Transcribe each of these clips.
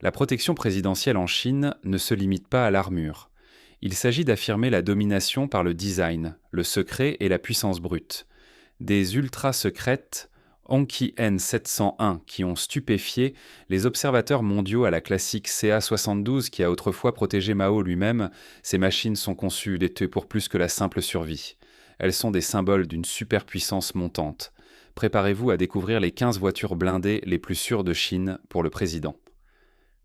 La protection présidentielle en Chine ne se limite pas à l'armure. Il s'agit d'affirmer la domination par le design, le secret et la puissance brute. Des ultra-secrètes Hongqi N701 qui ont stupéfié les observateurs mondiaux à la classique CA-72 qui a autrefois protégé Mao lui-même. Ces machines sont conçues d'été pour plus que la simple survie. Elles sont des symboles d'une superpuissance montante. Préparez-vous à découvrir les 15 voitures blindées les plus sûres de Chine pour le président.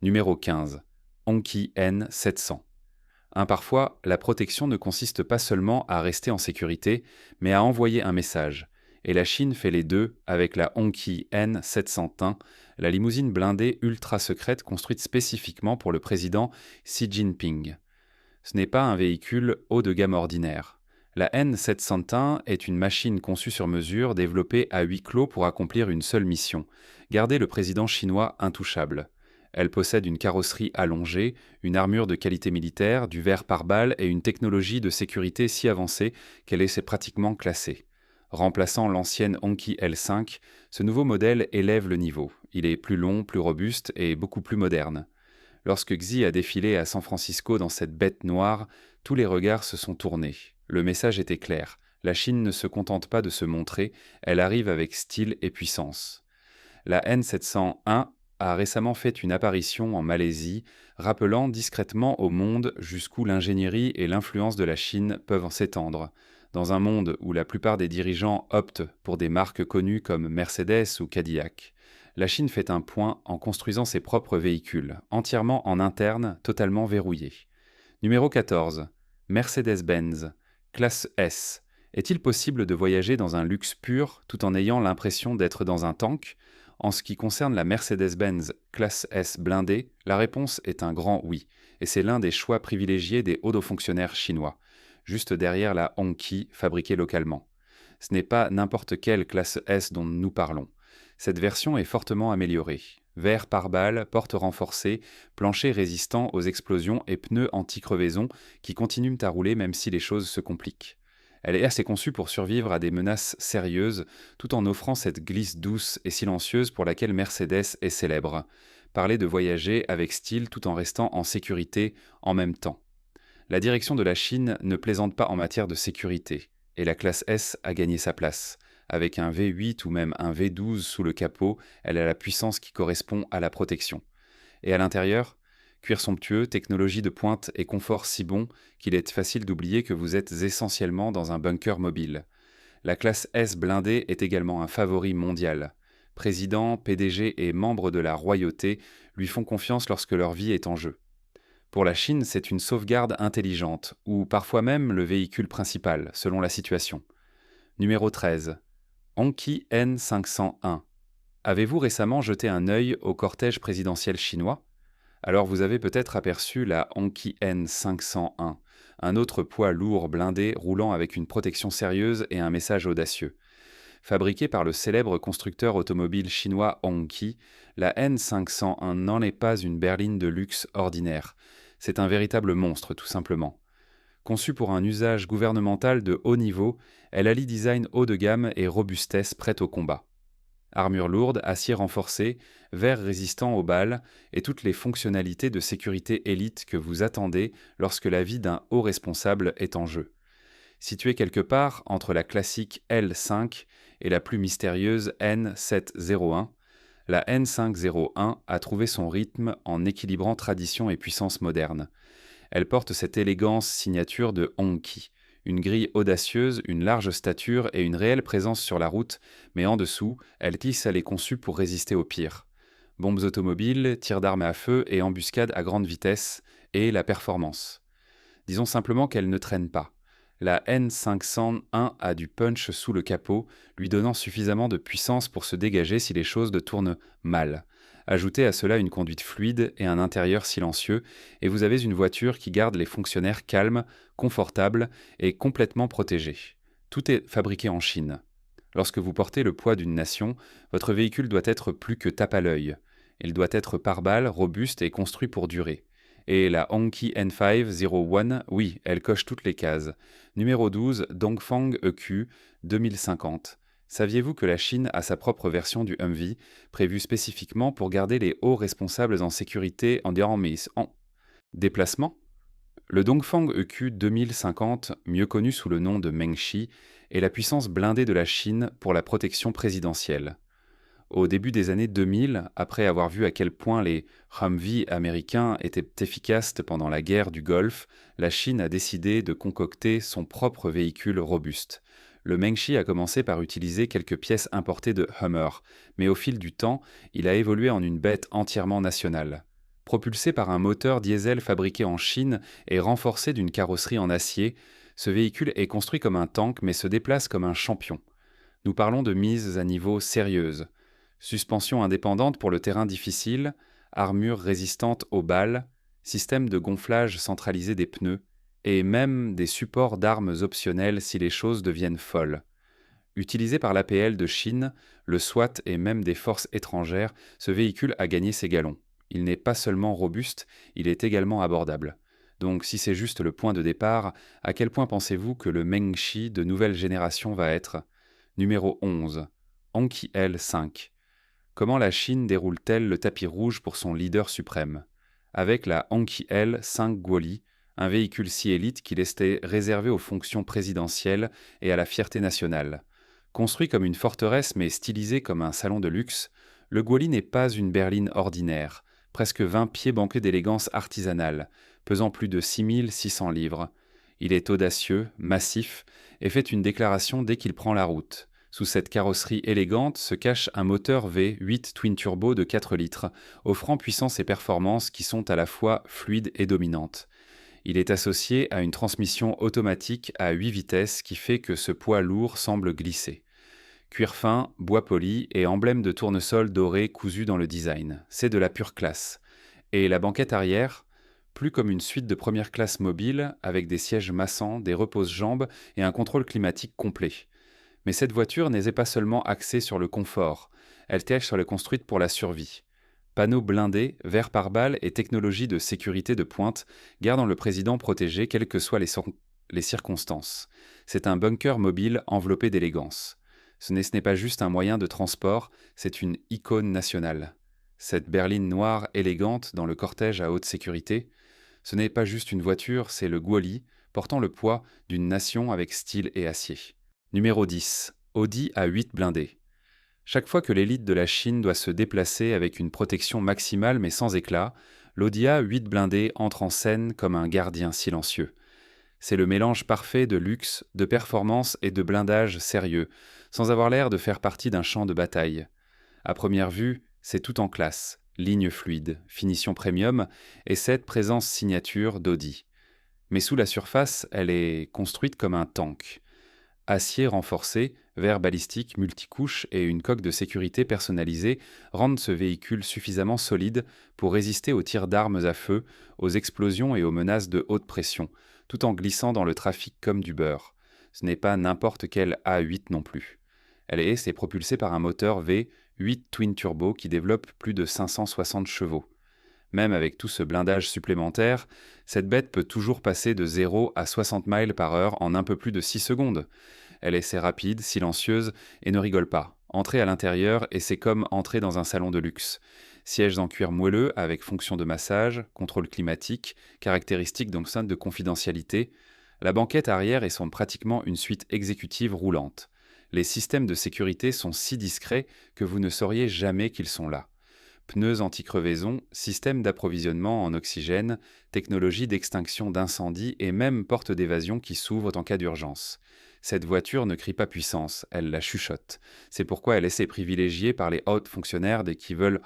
Numéro 15. Hongqi N700. Parfois, la protection ne consiste pas seulement à rester en sécurité, mais à envoyer un message. Et la Chine fait les deux avec la Hongqi N701, la limousine blindée ultra secrète construite spécifiquement pour le président Xi Jinping. Ce n'est pas un véhicule haut de gamme ordinaire. La N701 est une machine conçue sur mesure, développée à huis clos pour accomplir une seule mission, garder le président chinois intouchable. Elle possède une carrosserie allongée, une armure de qualité militaire, du verre pare-balles et une technologie de sécurité si avancée qu'elle est pratiquement classée. Remplaçant l'ancienne Hongqi L5, ce nouveau modèle élève le niveau. Il est plus long, plus robuste et beaucoup plus moderne. Lorsque Xi a défilé à San Francisco dans cette bête noire, tous les regards se sont tournés. Le message était clair. La Chine ne se contente pas de se montrer, elle arrive avec style et puissance. La N701 a récemment fait une apparition en Malaisie, rappelant discrètement au monde jusqu'où l'ingénierie et l'influence de la Chine peuvent s'étendre. Dans un monde où la plupart des dirigeants optent pour des marques connues comme Mercedes ou Cadillac, la Chine fait un point en construisant ses propres véhicules, entièrement en interne, totalement verrouillés. Numéro 14. Mercedes-Benz, classe S. Est-il possible de voyager dans un luxe pur tout en ayant l'impression d'être dans un tank ? En ce qui concerne la Mercedes-Benz classe S blindée, la réponse est un grand oui, et c'est l'un des choix privilégiés des hauts fonctionnaires chinois, juste derrière la Hongqi fabriquée localement. Ce n'est pas n'importe quelle classe S dont nous parlons. Cette version est fortement améliorée. Verre pare-balles, portes renforcées, plancher résistant aux explosions et pneus anti-crevaison qui continuent à rouler même si les choses se compliquent. Elle est assez conçue pour survivre à des menaces sérieuses, tout en offrant cette glisse douce et silencieuse pour laquelle Mercedes est célèbre. Parler de voyager avec style tout en restant en sécurité en même temps. La direction de la Chine ne plaisante pas en matière de sécurité, et la classe S a gagné sa place. Avec un V8 ou même un V12 sous le capot, elle a la puissance qui correspond à la protection. Et à l'intérieur ? Cuir somptueux, technologie de pointe et confort si bon qu'il est facile d'oublier que vous êtes essentiellement dans un bunker mobile. La classe S blindée est également un favori mondial. Président, PDG et membres de la royauté lui font confiance lorsque leur vie est en jeu. Pour la Chine, c'est une sauvegarde intelligente, ou parfois même le véhicule principal, selon la situation. Numéro 13. Hongqi N501. Avez-vous récemment jeté un œil au cortège présidentiel chinois ? Alors vous avez peut-être aperçu la Hongqi N501, un autre poids lourd blindé roulant avec une protection sérieuse et un message audacieux. Fabriquée par le célèbre constructeur automobile chinois Hongqi, la N501 n'en est pas une berline de luxe ordinaire. C'est un véritable monstre, tout simplement. Conçue pour un usage gouvernemental de haut niveau, elle allie design haut de gamme et robustesse prête au combat. Armure lourde, acier renforcé, verre résistant aux balles et toutes les fonctionnalités de sécurité élite que vous attendez lorsque la vie d'un haut responsable est en jeu. Située quelque part entre la classique L5 et la plus mystérieuse N701, la N501 a trouvé son rythme en équilibrant tradition et puissance moderne. Elle porte cette élégance signature de Hongqi. Une grille audacieuse, une large stature et une réelle présence sur la route, mais en dessous, elle est conçue pour résister au pire. Bombes automobiles, tirs d'armes à feu et embuscades à grande vitesse, et la performance. Disons simplement qu'elle ne traîne pas. La N501 a du punch sous le capot, lui donnant suffisamment de puissance pour se dégager si les choses tournent mal. Ajoutez à cela une conduite fluide et un intérieur silencieux, et vous avez une voiture qui garde les fonctionnaires calmes, confortables et complètement protégés. Tout est fabriqué en Chine. Lorsque vous portez le poids d'une nation, votre véhicule doit être plus que tape à l'œil. Il doit être pare-balles, robuste et construit pour durer. Et la Hongqi N501, oui, elle coche toutes les cases. Numéro 12, Dongfeng EQ 2050. Saviez-vous que la Chine a sa propre version du Humvee, prévue spécifiquement pour garder les hauts responsables en sécurité en déplacement? Le Dongfang EQ 2050, mieux connu sous le nom de Mengshi, est la puissance blindée de la Chine pour la protection présidentielle. Au début des années 2000, après avoir vu à quel point les Humvee américains étaient efficaces pendant la guerre du Golfe, la Chine a décidé de concocter son propre véhicule robuste. Le Mengshi a commencé par utiliser quelques pièces importées de Hummer, mais au fil du temps, il a évolué en une bête entièrement nationale. Propulsé par un moteur diesel fabriqué en Chine et renforcé d'une carrosserie en acier, ce véhicule est construit comme un tank mais se déplace comme un champion. Nous parlons de mises à niveau sérieuses. Suspension indépendante pour le terrain difficile, armure résistante aux balles, système de gonflage centralisé des pneus, et même des supports d'armes optionnels si les choses deviennent folles. Utilisé par l'APL de Chine, le SWAT et même des forces étrangères, ce véhicule a gagné ses galons. Il n'est pas seulement robuste, il est également abordable. Donc si c'est juste le point de départ, à quel point pensez-vous que le Mengshi de nouvelle génération va être? Numéro 11. Anki L5. Comment la Chine déroule-t-elle le tapis rouge pour son leader suprême? Avec la Anki L5 Guoli, un véhicule si élite qu'il était réservé aux fonctions présidentielles et à la fierté nationale. Construit comme une forteresse mais stylisé comme un salon de luxe, le Guoli n'est pas une berline ordinaire, presque 20 pieds banqué d'élégance artisanale, pesant plus de 6600 livres. Il est audacieux, massif, et fait une déclaration dès qu'il prend la route. Sous cette carrosserie élégante se cache un moteur V8 twin turbo de 4 litres, offrant puissance et performance qui sont à la fois fluides et dominantes. Il est associé à une transmission automatique à 8 vitesses qui fait que ce poids lourd semble glisser. Cuir fin, bois poli et emblème de tournesol doré cousu dans le design. C'est de la pure classe. Et la banquette arrière, plus comme une suite de première classe mobile avec des sièges massants, des repose-jambes et un contrôle climatique complet. Mais cette voiture n'est pas seulement axée sur le confort, elle est construite pour la survie. Panneaux blindés, verre pare-balles et technologie de sécurité de pointe gardant le président protégé quelles que soient les circonstances. C'est un bunker mobile enveloppé d'élégance. Ce n'est pas juste un moyen de transport, c'est une icône nationale. Cette berline noire élégante dans le cortège à haute sécurité, ce n'est pas juste une voiture, c'est le Guoli, portant le poids d'une nation avec style et acier. Numéro 10. Audi A8 blindé. Chaque fois que l'élite de la Chine doit se déplacer avec une protection maximale mais sans éclat, l'Audi A8 blindé entre en scène comme un gardien silencieux. C'est le mélange parfait de luxe, de performance et de blindage sérieux, sans avoir l'air de faire partie d'un champ de bataille. À première vue, c'est tout en classe, ligne fluide, finition premium et cette présence signature d'Audi. Mais sous la surface, elle est construite comme un tank. Acier renforcé, verre balistique multicouche et une coque de sécurité personnalisée rendent ce véhicule suffisamment solide pour résister aux tirs d'armes à feu, aux explosions et aux menaces de haute pression, tout en glissant dans le trafic comme du beurre. Ce n'est pas n'importe quel A8 non plus. C'est propulsé par un moteur V8 twin turbo qui développe plus de 560 chevaux. Même avec tout ce blindage supplémentaire, cette bête peut toujours passer de 0 à 60 miles par heure en un peu plus de 6 secondes. Elle est assez rapide, silencieuse et ne rigole pas. Entrez à l'intérieur et c'est comme entrer dans un salon de luxe. Sièges en cuir moelleux avec fonction de massage, contrôle climatique, caractéristiques donc de confidentialité. La banquette arrière sont pratiquement une suite exécutive roulante. Les systèmes de sécurité sont si discrets que vous ne sauriez jamais qu'ils sont là. Pneus anti-crevaison, système d'approvisionnement en oxygène, technologie d'extinction d'incendie et même porte d'évasion qui s'ouvre en cas d'urgence. Cette voiture ne crie pas puissance, elle la chuchote. C'est pourquoi elle est privilégiée par les hauts fonctionnaires dès qui veulent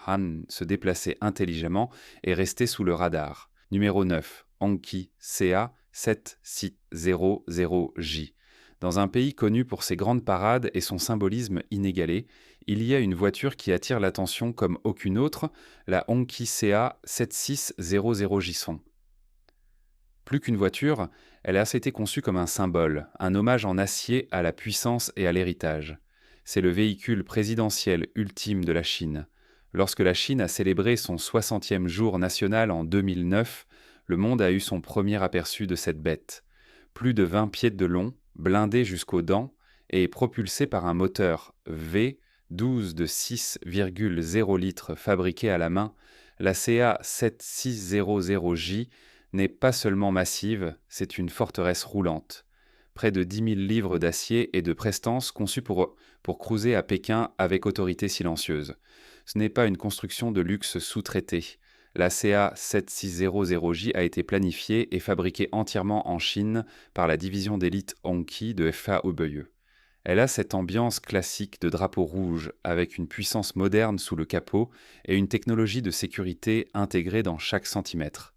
se déplacer intelligemment et rester sous le radar. Numéro 9. Anki CA 7600J. Dans un pays connu pour ses grandes parades et son symbolisme inégalé, il y a une voiture qui attire l'attention comme aucune autre, la Anki CA 7600J. Plus qu'une voiture, elle a été conçue comme un symbole, un hommage en acier à la puissance et à l'héritage. C'est le véhicule présidentiel ultime de la Chine. Lorsque la Chine a célébré son 60e jour national en 2009, le monde a eu son premier aperçu de cette bête. Plus de 20 pieds de long, blindé jusqu'aux dents, et propulsé par un moteur V12 de 6,0 litres fabriqué à la main, la CA7600J n'est pas seulement massive, c'est une forteresse roulante. Près de 10 000 livres d'acier et de prestance conçus pour cruiser à Pékin avec autorité silencieuse. Ce n'est pas une construction de luxe sous-traitée. La CA7600J a été planifiée et fabriquée entièrement en Chine par la division d'élite Hongqi de FAW. Elle a cette ambiance classique de drapeau rouge, avec une puissance moderne sous le capot et une technologie de sécurité intégrée dans chaque centimètre.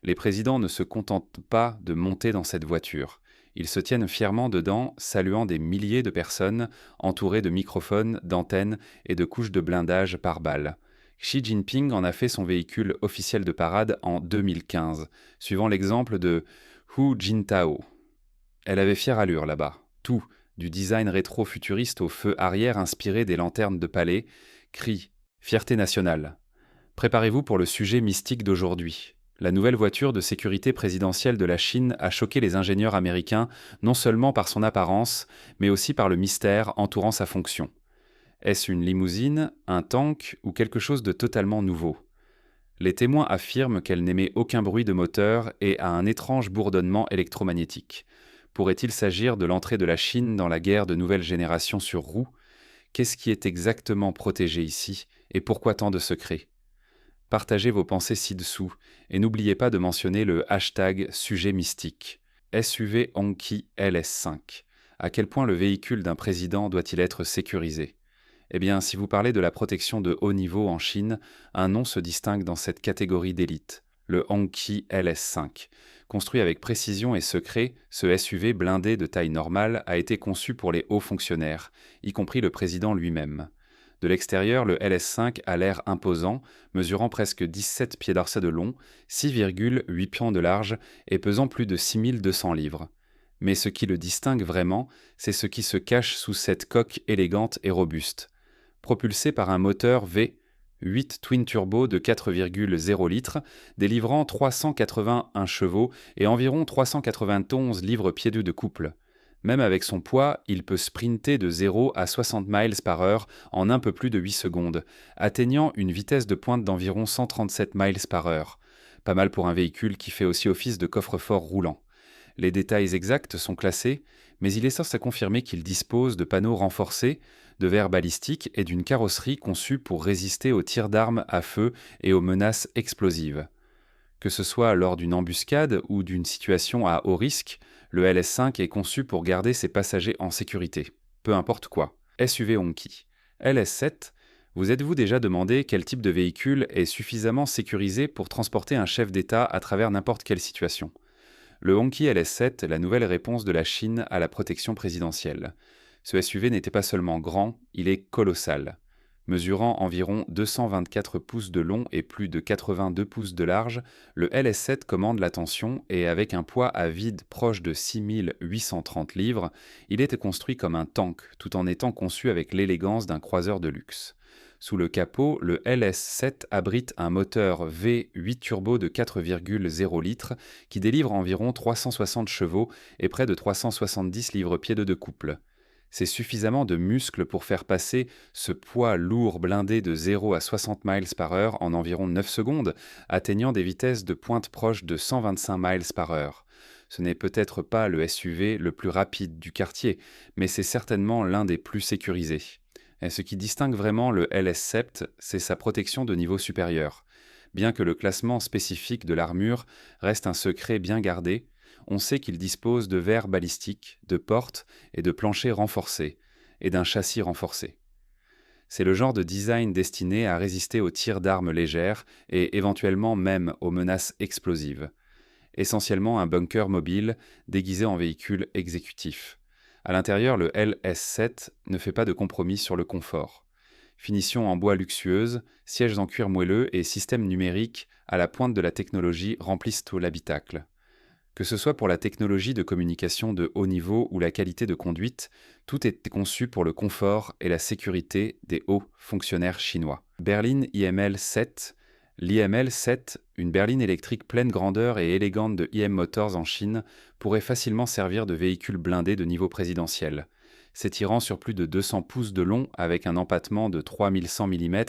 Les présidents ne se contentent pas de monter dans cette voiture. Ils se tiennent fièrement dedans, saluant des milliers de personnes, entourées de microphones, d'antennes et de couches de blindage par balles. Xi Jinping en a fait son véhicule officiel de parade en 2015, suivant l'exemple de Hu Jintao. Elle avait fière allure là-bas. Tout, du design rétro-futuriste au feu arrière inspiré des lanternes de palais, crie « Fierté nationale ». Préparez-vous pour le sujet mystique d'aujourd'hui. La nouvelle voiture de sécurité présidentielle de la Chine a choqué les ingénieurs américains non seulement par son apparence, mais aussi par le mystère entourant sa fonction. Est-ce une limousine, un tank ou quelque chose de totalement nouveau ? Les témoins affirment qu'elle n'émet aucun bruit de moteur et a un étrange bourdonnement électromagnétique. Pourrait-il s'agir de l'entrée de la Chine dans la guerre de nouvelle génération sur roues ? Qu'est-ce qui est exactement protégé ici et pourquoi tant de secrets ? Partagez vos pensées ci-dessous et n'oubliez pas de mentionner le hashtag sujet mystique. SUV Hongqi LS5. À quel point le véhicule d'un président doit-il être sécurisé ? Eh bien, si vous parlez de la protection de haut niveau en Chine, un nom se distingue dans cette catégorie d'élite, le Hongqi LS5. Construit avec précision et secret, ce SUV blindé de taille normale a été conçu pour les hauts fonctionnaires, y compris le président lui-même. De l'extérieur, le LS5 a l'air imposant, mesurant presque 17 pieds d'arcet de long, 6,8 pieds de large et pesant plus de 6200 livres. Mais ce qui le distingue vraiment, c'est ce qui se cache sous cette coque élégante et robuste. Propulsé par un moteur V8 twin turbo de 4,0 litres, délivrant 381 chevaux et environ 391 livres-pieds de couple. Même avec son poids, il peut sprinter de 0 à 60 miles par heure en un peu plus de 8 secondes, atteignant une vitesse de pointe d'environ 137 miles par heure. Pas mal pour un véhicule qui fait aussi office de coffre-fort roulant. Les détails exacts sont classés, mais il est censé confirmer qu'il dispose de panneaux renforcés, de verres balistiques et d'une carrosserie conçue pour résister aux tirs d'armes à feu et aux menaces explosives. Que ce soit lors d'une embuscade ou d'une situation à haut risque, le LS5 est conçu pour garder ses passagers en sécurité. Peu importe quoi. SUV Hongqi. LS7, vous êtes-vous déjà demandé quel type de véhicule est suffisamment sécurisé pour transporter un chef d'État à travers n'importe quelle situation ? Le Hongqi LS7 est la nouvelle réponse de la Chine à la protection présidentielle. Ce SUV n'était pas seulement grand, il est colossal. Mesurant environ 224 pouces de long et plus de 82 pouces de large, le LS7 commande l'attention et avec un poids à vide proche de 6830 livres, il était construit comme un tank tout en étant conçu avec l'élégance d'un croiseur de luxe. Sous le capot, le LS7 abrite un moteur V8 turbo de 4,0 litres qui délivre environ 360 chevaux et près de 370 livres-pieds de couple. C'est suffisamment de muscles pour faire passer ce poids lourd blindé de 0 à 60 miles par heure en environ 9 secondes, atteignant des vitesses de pointe proches de 125 miles par heure. Ce n'est peut-être pas le SUV le plus rapide du quartier, mais c'est certainement l'un des plus sécurisés. Et ce qui distingue vraiment le LS7, c'est sa protection de niveau supérieur. Bien que le classement spécifique de l'armure reste un secret bien gardé, on sait qu'il dispose de verres balistiques, de portes et de planchers renforcés, et d'un châssis renforcé. C'est le genre de design destiné à résister aux tirs d'armes légères et éventuellement même aux menaces explosives. Essentiellement un bunker mobile déguisé en véhicule exécutif. À l'intérieur, le LS7 ne fait pas de compromis sur le confort. Finition en bois luxueuse, sièges en cuir moelleux et système numérique à la pointe de la technologie remplissent tout l'habitacle. Que ce soit pour la technologie de communication de haut niveau ou la qualité de conduite, tout est conçu pour le confort et la sécurité des hauts fonctionnaires chinois. Berline IML 7. L'IML 7, une berline électrique pleine grandeur et élégante de IM Motors en Chine, pourrait facilement servir de véhicule blindé de niveau présidentiel. S'étirant sur plus de 200 pouces de long avec un empattement de 3100 mm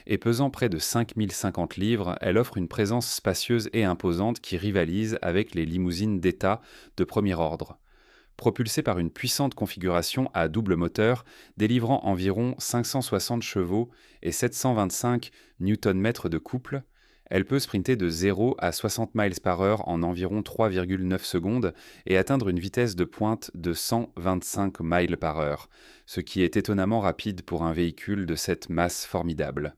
et pesant près de 5050 livres, elle offre une présence spacieuse et imposante qui rivalise avec les limousines d'État de premier ordre. Propulsée par une puissante configuration à double moteur, délivrant environ 560 chevaux et 725 Nm de couple, elle peut sprinter de 0 à 60 miles par heure en environ 3,9 secondes et atteindre une vitesse de pointe de 125 miles par heure, ce qui est étonnamment rapide pour un véhicule de cette masse formidable.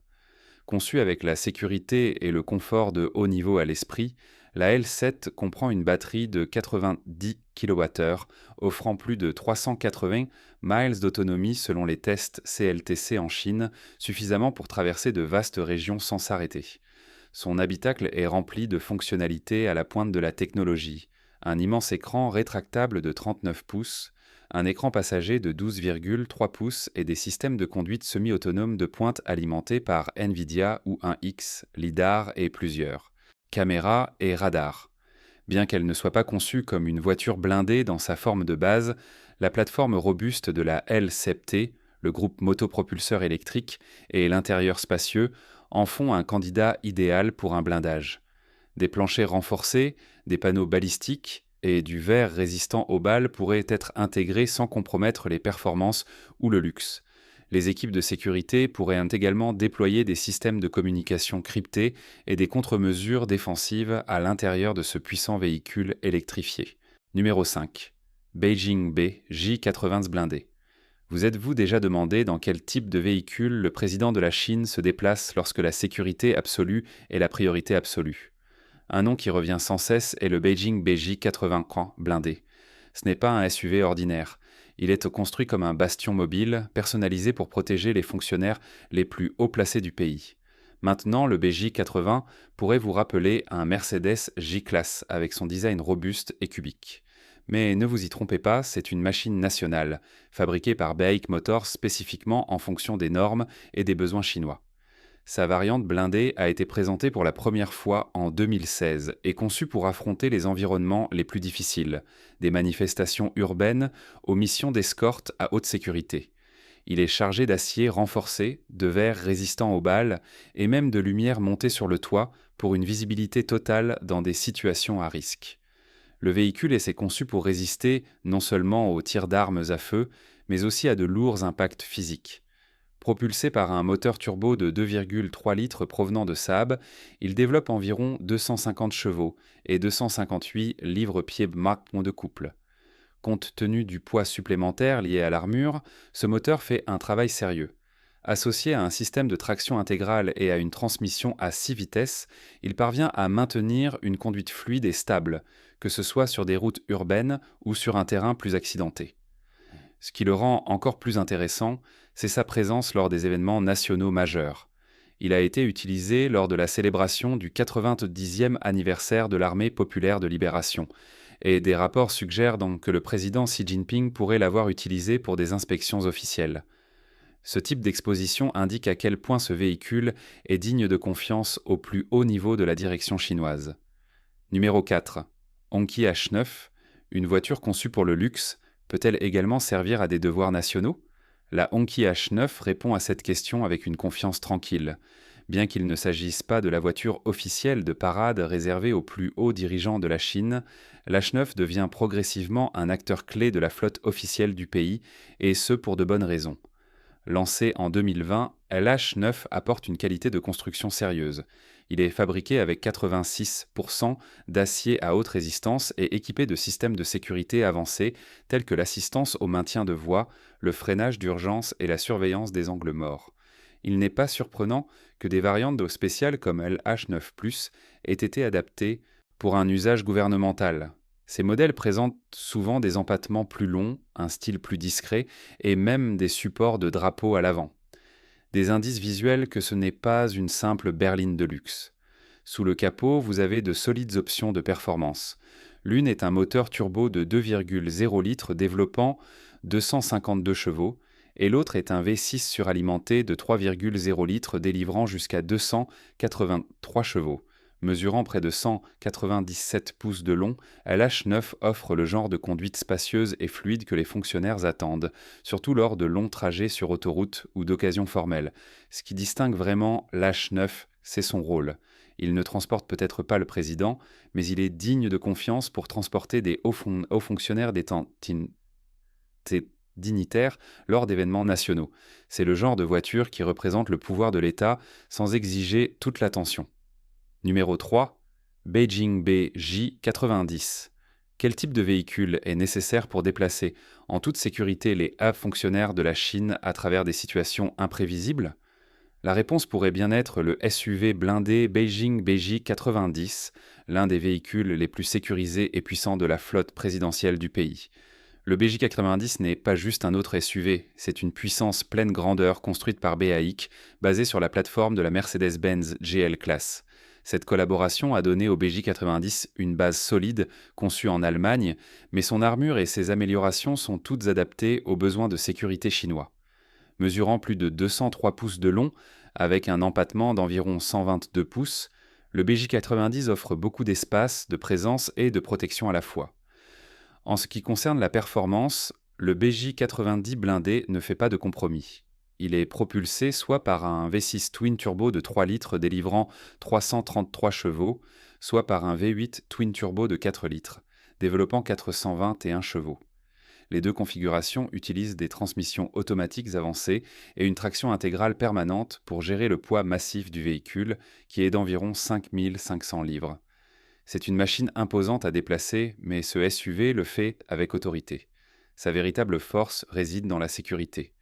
Conçue avec la sécurité et le confort de haut niveau à l'esprit, la L7 comprend une batterie de 90 kWh, offrant plus de 380 miles d'autonomie selon les tests CLTC en Chine, suffisamment pour traverser de vastes régions sans s'arrêter. Son habitacle est rempli de fonctionnalités à la pointe de la technologie. Un immense écran rétractable de 39 pouces, un écran passager de 12,3 pouces et des systèmes de conduite semi-autonomes de pointe alimentés par NVIDIA ou un X, LiDAR et plusieurs caméras et radars. Bien qu'elle ne soit pas conçue comme une voiture blindée dans sa forme de base, la plateforme robuste de la L7T, le groupe motopropulseur électrique, et l'intérieur spacieux en font un candidat idéal pour un blindage. Des planchers renforcés, des panneaux balistiques et du verre résistant aux balles pourraient être intégrés sans compromettre les performances ou le luxe. Les équipes de sécurité pourraient également déployer des systèmes de communication cryptés et des contre-mesures défensives à l'intérieur de ce puissant véhicule électrifié. Numéro 5. Beijing B J80 blindé. Vous êtes-vous déjà demandé dans quel type de véhicule le président de la Chine se déplace lorsque la sécurité absolue est la priorité absolue? Un nom qui revient sans cesse est le Beijing BJ80 blindé. Ce n'est pas un SUV ordinaire. Il est construit comme un bastion mobile, personnalisé pour protéger les fonctionnaires les plus haut placés du pays. Maintenant, le BJ80 pourrait vous rappeler un Mercedes J-Class avec son design robuste et cubique. Mais ne vous y trompez pas, c'est une machine nationale, fabriquée par BAIC Motors spécifiquement en fonction des normes et des besoins chinois. Sa variante blindée a été présentée pour la première fois en 2016 et conçue pour affronter les environnements les plus difficiles, des manifestations urbaines aux missions d'escorte à haute sécurité. Il est chargé d'acier renforcé, de verre résistant aux balles et même de lumière montée sur le toit pour une visibilité totale dans des situations à risque. Le véhicule est conçu pour résister non seulement aux tirs d'armes à feu, mais aussi à de lourds impacts physiques. Propulsé par un moteur turbo de 2,3 litres provenant de Saab, il développe environ 250 chevaux et 258 livres-pieds de couple. Compte tenu du poids supplémentaire lié à l'armure, ce moteur fait un travail sérieux. Associé à un système de traction intégrale et à une transmission à 6 vitesses, il parvient à maintenir une conduite fluide et stable, que ce soit sur des routes urbaines ou sur un terrain plus accidenté. Ce qui le rend encore plus intéressant, c'est sa présence lors des événements nationaux majeurs. Il a été utilisé lors de la célébration du 90e anniversaire de l'Armée populaire de libération, et des rapports suggèrent donc que le président Xi Jinping pourrait l'avoir utilisé pour des inspections officielles. Ce type d'exposition indique à quel point ce véhicule est digne de confiance au plus haut niveau de la direction chinoise. Numéro 4. Hongqi H9, une voiture conçue pour le luxe, peut-elle également servir à des devoirs nationaux? La Hongqi H9 répond à cette question avec une confiance tranquille. Bien qu'il ne s'agisse pas de la voiture officielle de parade réservée aux plus hauts dirigeants de la Chine, l'H9 devient progressivement un acteur clé de la flotte officielle du pays, et ce pour de bonnes raisons. Lancé en 2020, l'H9 apporte une qualité de construction sérieuse. Il est fabriqué avec 86% d'acier à haute résistance et équipé de systèmes de sécurité avancés tels que l'assistance au maintien de voie, le freinage d'urgence et la surveillance des angles morts. Il n'est pas surprenant que des variantes d'eau spéciales comme l'H9+, aient été adaptées pour un usage gouvernemental. Ces modèles présentent souvent des empattements plus longs, un style plus discret et même des supports de drapeau à l'avant. Des indices visuels que ce n'est pas une simple berline de luxe. Sous le capot, vous avez de solides options de performance. L'une est un moteur turbo de 2,0 litres développant 252 chevaux et l'autre est un V6 suralimenté de 3,0 litres délivrant jusqu'à 283 chevaux. Mesurant près de 197 pouces de long, l'H9 offre le genre de conduite spacieuse et fluide que les fonctionnaires attendent, surtout lors de longs trajets sur autoroute ou d'occasions formelles. Ce qui distingue vraiment l'H9, c'est son rôle. Il ne transporte peut-être pas le président, mais il est digne de confiance pour transporter des hauts fonctionnaires des dignitaires lors d'événements nationaux. C'est le genre de voiture qui représente le pouvoir de l'État sans exiger toute l'attention. Numéro 3. Beijing BJ90. Quel type de véhicule est nécessaire pour déplacer en toute sécurité les hauts fonctionnaires de la Chine à travers des situations imprévisibles? La réponse pourrait bien être le SUV blindé Beijing BJ90, l'un des véhicules les plus sécurisés et puissants de la flotte présidentielle du pays. Le BJ90 n'est pas juste un autre SUV, c'est une puissance pleine grandeur construite par BAIC, basée sur la plateforme de la Mercedes-Benz GL Class. Cette collaboration a donné au BJ90 une base solide, conçue en Allemagne, mais son armure et ses améliorations sont toutes adaptées aux besoins de sécurité chinois. Mesurant plus de 203 pouces de long, avec un empattement d'environ 122 pouces, le BJ90 offre beaucoup d'espace, de présence et de protection à la fois. En ce qui concerne la performance, le BJ90 blindé ne fait pas de compromis. Il est propulsé soit par un V6 twin turbo de 3 litres délivrant 333 chevaux, soit par un V8 twin turbo de 4 litres, développant 421 chevaux. Les deux configurations utilisent des transmissions automatiques avancées et une traction intégrale permanente pour gérer le poids massif du véhicule, qui est d'environ 5500 livres. C'est une machine imposante à déplacer, mais ce SUV le fait avec autorité. Sa véritable force réside dans la sécurité.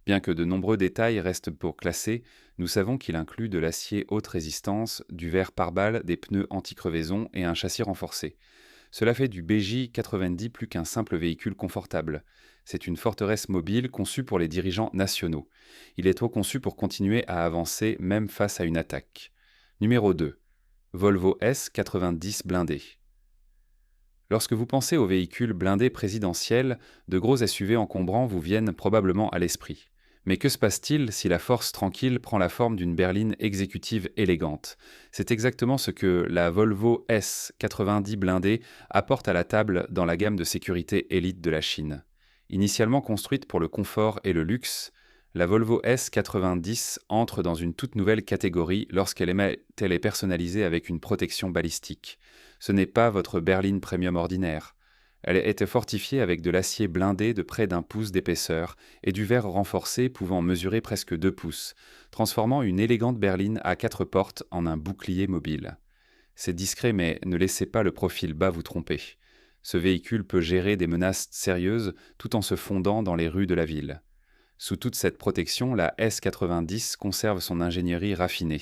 Bien que de nombreux détails restent pour classer, nous savons qu'il inclut de l'acier haute résistance, du verre pare-balles, des pneus anti-crevaison et un châssis renforcé. Cela fait du BJ90 plus qu'un simple véhicule confortable. C'est une forteresse mobile conçue pour les dirigeants nationaux. Il est trop conçu pour continuer à avancer même face à une attaque. Numéro 2. Volvo S90 blindé. Lorsque vous pensez au véhicule blindé présidentiel, de gros SUV encombrants vous viennent probablement à l'esprit. Mais que se passe-t-il si la force tranquille prend la forme d'une berline exécutive élégante? C'est exactement ce que la Volvo S90 blindée apporte à la table dans la gamme de sécurité élite de la Chine. Initialement construite pour le confort et le luxe, la Volvo S90 entre dans une toute nouvelle catégorie lorsqu'elle est personnalisée avec une protection balistique. Ce n'est pas votre berline premium ordinaire. Elle était fortifiée avec de l'acier blindé de près d'1 pouce d'épaisseur et du verre renforcé pouvant mesurer presque 2 pouces, transformant une élégante berline à 4 portes en un bouclier mobile. C'est discret, mais ne laissez pas le profil bas vous tromper. Ce véhicule peut gérer des menaces sérieuses tout en se fondant dans les rues de la ville. Sous toute cette protection, la S90 conserve son ingénierie raffinée.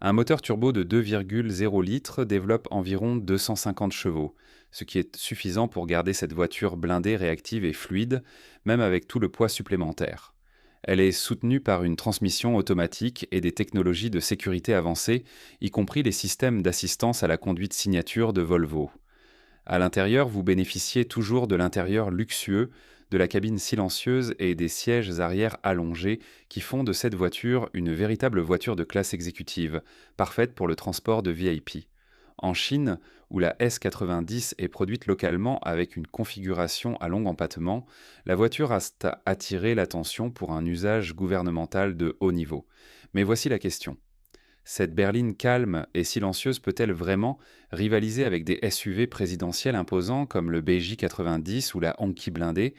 Un moteur turbo de 2,0 litres développe environ 250 chevaux, ce qui est suffisant pour garder cette voiture blindée, réactive et fluide, même avec tout le poids supplémentaire. Elle est soutenue par une transmission automatique et des technologies de sécurité avancées, y compris les systèmes d'assistance à la conduite signature de Volvo. À l'intérieur, vous bénéficiez toujours de l'intérieur luxueux, de la cabine silencieuse et des sièges arrière allongés qui font de cette voiture une véritable voiture de classe exécutive, parfaite pour le transport de VIP. En Chine, où la S90 est produite localement avec une configuration à long empattement, la voiture a attiré l'attention pour un usage gouvernemental de haut niveau. Mais voici la question. Cette berline calme et silencieuse peut-elle vraiment rivaliser avec des SUV présidentiels imposants comme le BJ90 ou la Hongqi blindée?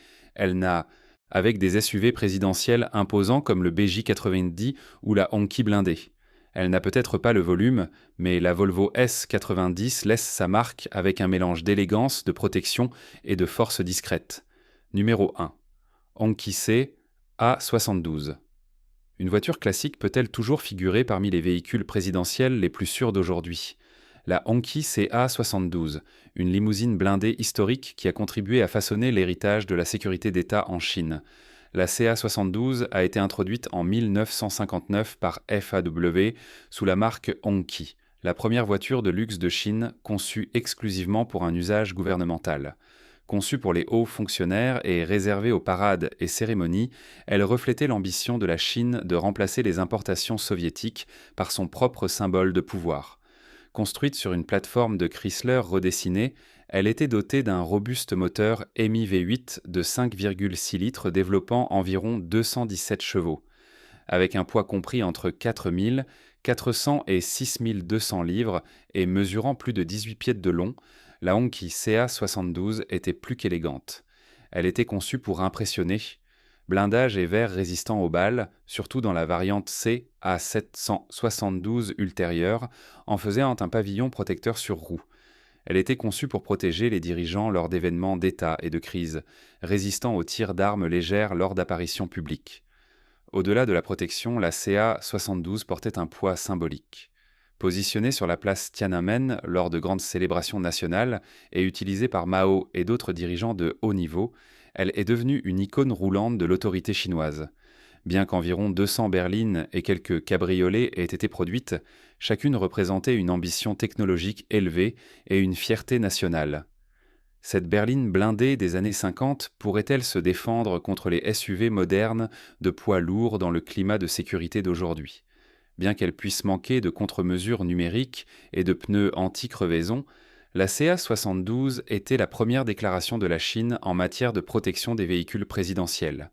Avec des SUV présidentiels imposants comme le BJ90 ou la Hongqi blindée. Elle n'a peut-être pas le volume, mais la Volvo S90 laisse sa marque avec un mélange d'élégance, de protection et de force discrète. Numéro 1. Hongqi C A72. Une voiture classique peut-elle toujours figurer parmi les véhicules présidentiels les plus sûrs d'aujourd'hui? La Hongqi CA72, une limousine blindée historique qui a contribué à façonner l'héritage de la sécurité d'État en Chine. La CA72 a été introduite en 1959 par FAW sous la marque Hongqi, la première voiture de luxe de Chine conçue exclusivement pour un usage gouvernemental. Conçue pour les hauts fonctionnaires et réservée aux parades et cérémonies, elle reflétait l'ambition de la Chine de remplacer les importations soviétiques par son propre symbole de pouvoir. Construite sur une plateforme de Chrysler redessinée, elle était dotée d'un robuste moteur EMI V8 de 5,6 litres développant environ 217 chevaux. Avec un poids compris entre 4 400 et 6 200 livres et mesurant plus de 18 pieds de long, la Hongqi CA72 était plus qu'élégante. Elle était conçue pour impressionner. Blindage et verre résistant aux balles, surtout dans la variante C A772 ultérieure, en faisant un pavillon protecteur sur roue. Elle était conçue pour protéger les dirigeants lors d'événements d'État et de crise, résistant aux tirs d'armes légères lors d'apparitions publiques. Au-delà de la protection, la CA72 portait un poids symbolique. Positionnée sur la place Tiananmen lors de grandes célébrations nationales et utilisée par Mao et d'autres dirigeants de haut niveau, elle est devenue une icône roulante de l'autorité chinoise. Bien qu'environ 200 berlines et quelques cabriolets aient été produites, chacune représentait une ambition technologique élevée et une fierté nationale. Cette berline blindée des années 50 pourrait-elle se défendre contre les SUV modernes de poids lourds dans le climat de sécurité d'aujourd'hui ? Bien qu'elle puisse manquer de contre-mesures numériques et de pneus anti-crevaison, la CA72 était la première déclaration de la Chine en matière de protection des véhicules présidentiels.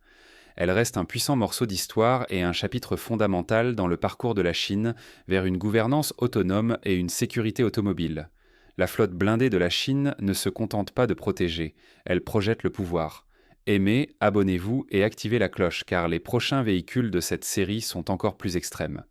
Elle reste un puissant morceau d'histoire et un chapitre fondamental dans le parcours de la Chine vers une gouvernance autonome et une sécurité automobile. La flotte blindée de la Chine ne se contente pas de protéger, elle projette le pouvoir. Aimez, abonnez-vous et activez la cloche car les prochains véhicules de cette série sont encore plus extrêmes.